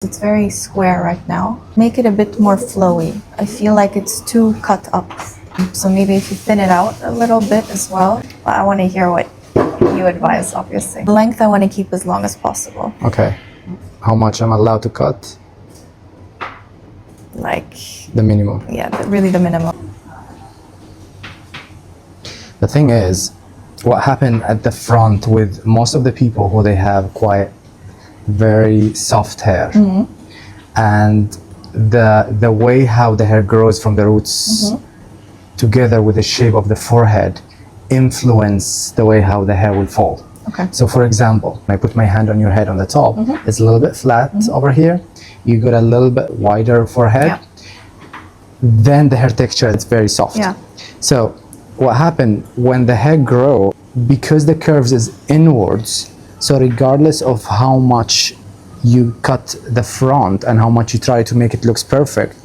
It's very square right now. Make it a bit more flowy. I feel like it's too cut up. So maybe if you thin it out a little bit as well. But I want to hear what you advise, obviously. The length I want to keep as long as possible. Okay. How much I'm allowed to cut? Like... the minimum. Yeah, really the minimum. The thing is, what happened at the front with most of the people who they have quite very soft hair, and the way how the hair grows from the roots together with the shape of the forehead influence the way how the hair will fall. Okay. So for example, when I put my hand on your head on the top, it's a little bit flat over here. You got a little bit wider forehead. Yeah. Then the hair texture is very soft. Yeah. So what happened when the hair grow, because the curves is inwards, so regardless of how much you cut the front and how much you try to make it looks perfect,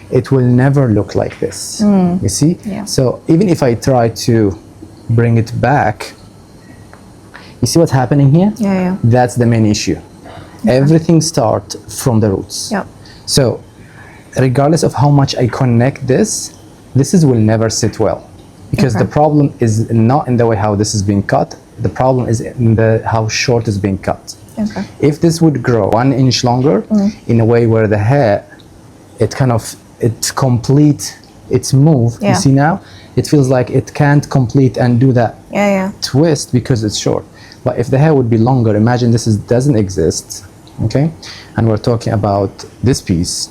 it will never look like this. You see? Yeah. So even if I try to bring it back, you see what's happening here? Yeah, yeah. That's the main issue. Everything starts from the roots. Yep. So regardless of how much I connect this will never sit well. Because the problem is not in the way how this is being cut, the problem is in the how short it's being cut. Okay. If this would grow 1 inch longer in a way where the hair, it complete its move, Yeah. you see now, it feels like it can't complete and do that Yeah, yeah. twist because it's short. But if the hair would be longer, imagine this doesn't exist, okay? And we're talking about this piece.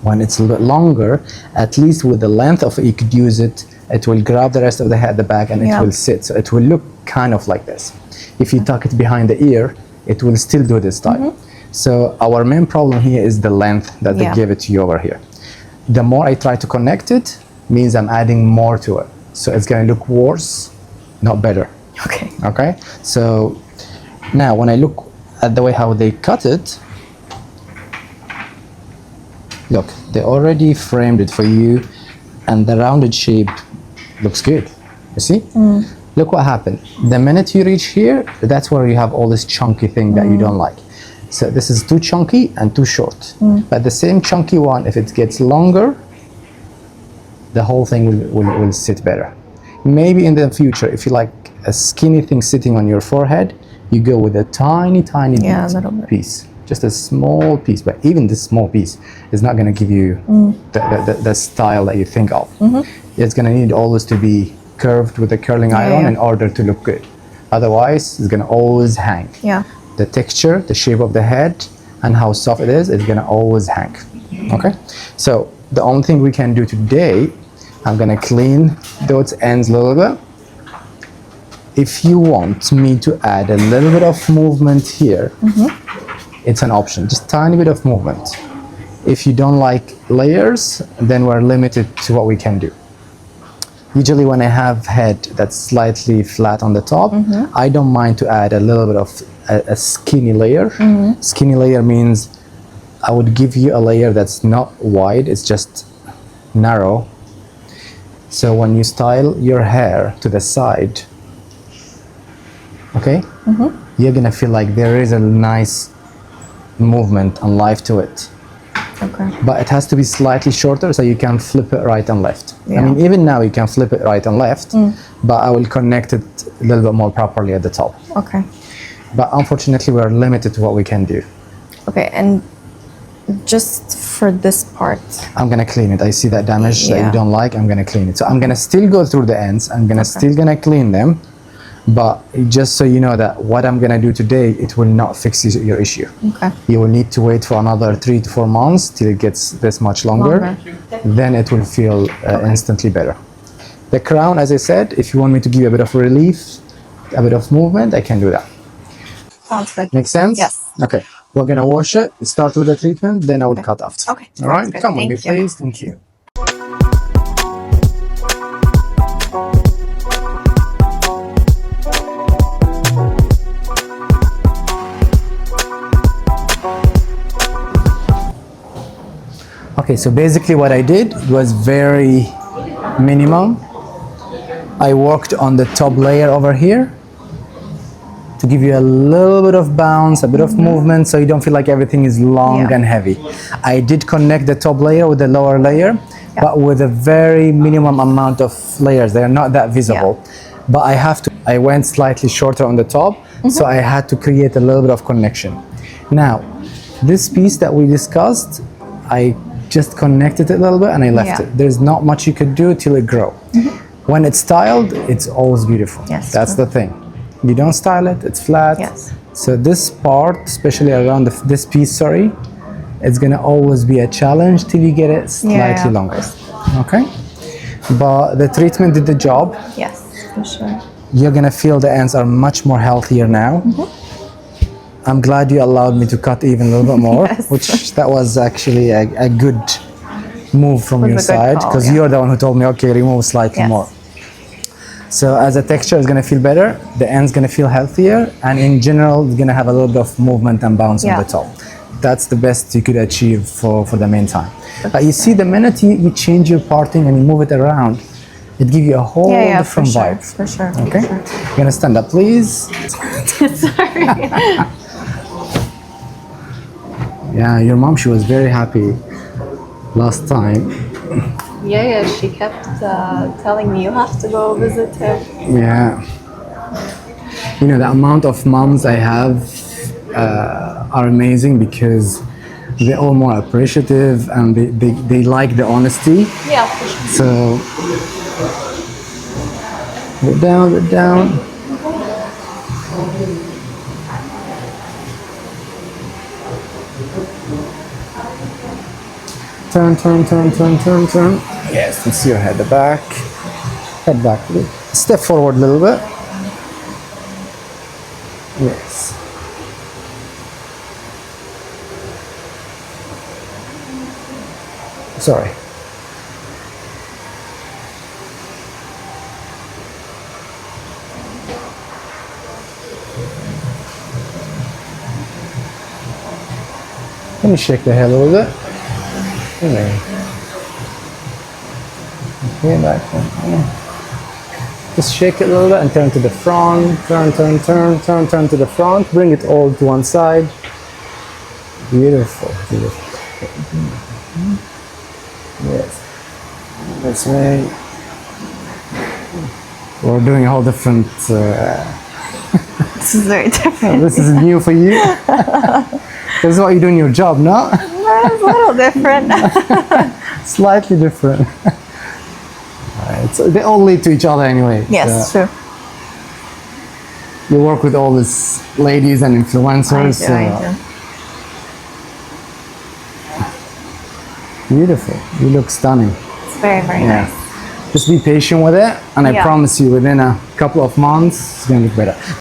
When it's a little bit longer, at least with the length of it, you could use it. It will grab the rest of the hair at the back and it will sit. So it will look kind of like this. If you tuck it behind the ear, it will still do this type. So our main problem here is the length that they give it to you over here. The more I try to connect it, means I'm adding more to it. So it's gonna look worse, not better. Okay. Okay? So now when I look at the way how they cut it, look, they already framed it for you and the rounded shape looks good. You see? Look what happened. The minute you reach here, that's where you have all this chunky thing that you don't like. So this is too chunky and too short. But the same chunky one, if it gets longer, the whole thing will sit better. Maybe in the future, if you like a skinny thing sitting on your forehead, you go with a tiny little bit. piece. Just a small piece, but even this small piece is not going to give you the style that you think of. It's going to need always to be curved with a curling iron in order to look good. Otherwise, it's going to always hang. Yeah. The texture, the shape of the head, and how soft it is going to always hang. Okay? So the only thing we can do today, I'm going to clean those ends a little bit. If you want me to add a little bit of movement here, it's an option, just tiny bit of movement. If you don't like layers, then we're limited to what we can do. Usually when I have head that's slightly flat on the top, I don't mind to add a little bit of a skinny layer. Skinny layer means I would give you a layer that's not wide, it's just narrow. So when you style your hair to the side, okay, you're gonna feel like there is a nice movement and life to it. Okay. But it has to be slightly shorter so you can flip it right and left. Yeah. I mean, even now you can flip it right and left, but I will connect it a little bit more properly at the top. Okay. But unfortunately, we are limited to what we can do. Okay, and just for this part, I'm gonna clean it. I see that damage that you don't like. I'm gonna clean it. So I'm gonna still go through the ends. I'm gonna still clean them. But just so you know that what I'm gonna do today, it will not fix your issue. Okay. You will need to wait for another 3 to 4 months till it gets this much longer. Then it will feel instantly better. The crown, as I said, if you want me to give you a bit of relief, a bit of movement, I can do that. Sounds good. Make sense? Yes. Okay. We're gonna wash it, start with the treatment, then I will cut after. Okay. All right? Good. Come with me, Thank you. please. Thank you. Okay, so basically what I did was very minimum. I worked on the top layer over here. to give you a little bit of bounce, a bit of movement, so you don't feel like everything is long Yeah. and heavy. I did connect the top layer with the lower layer, but with a very minimum amount of layers. They are not that visible. But I went slightly shorter on the top, so I had to create a little bit of connection. Now, this piece that we discussed, I just connected it a little bit and I left it. There's not much you could do till it grow. When it's styled, it's always beautiful. Yes, That's true. the thing. You don't style it, it's flat. Yes. So this part, especially around this piece, sorry, it's gonna always be a challenge till you get it slightly longer. Okay? But the treatment did the job. Yes, for sure. You're gonna feel the ends are much more healthier now. I'm glad you allowed me to cut even a little bit more, which that was actually a good move from your side, because you're the one who told me, okay, remove slightly more. So as a texture is gonna feel better, the end's gonna feel healthier, and in general, it's gonna have a little bit of movement and bounce on the top. That's the best you could achieve for the meantime. But you see, the minute you change your parting and you move it around, it gives you a whole different vibe. For sure. Okay? You're gonna stand up, please. Sorry. Yeah, your mom, she was very happy last time. Yeah, she kept telling me you have to go visit him. Yeah. You know, the amount of moms I have are amazing, because they're all more appreciative and they like the honesty. Yeah, for sure. So, get down, get down. Turn, turn, turn, turn, turn, turn. Yes, let's see your head, the back. Head back. Step forward a little bit. Yes. Sorry. Let me shake the hair a little bit. Okay, back. Just shake it a little bit and turn to the front. Turn, turn, turn, turn, turn to the front. Bring it all to one side. Beautiful, beautiful. Yes. This way. We're doing a whole different. This is very different. This is new for you. This is what you do in your job, no? It's a little different. Slightly different. Alright, so they all lead to each other anyway. Yes, true. You work with all these ladies and influencers. I do. Beautiful. You look stunning. It's very, very nice. Just be patient with it, and I promise you, within a couple of months, it's going to look better.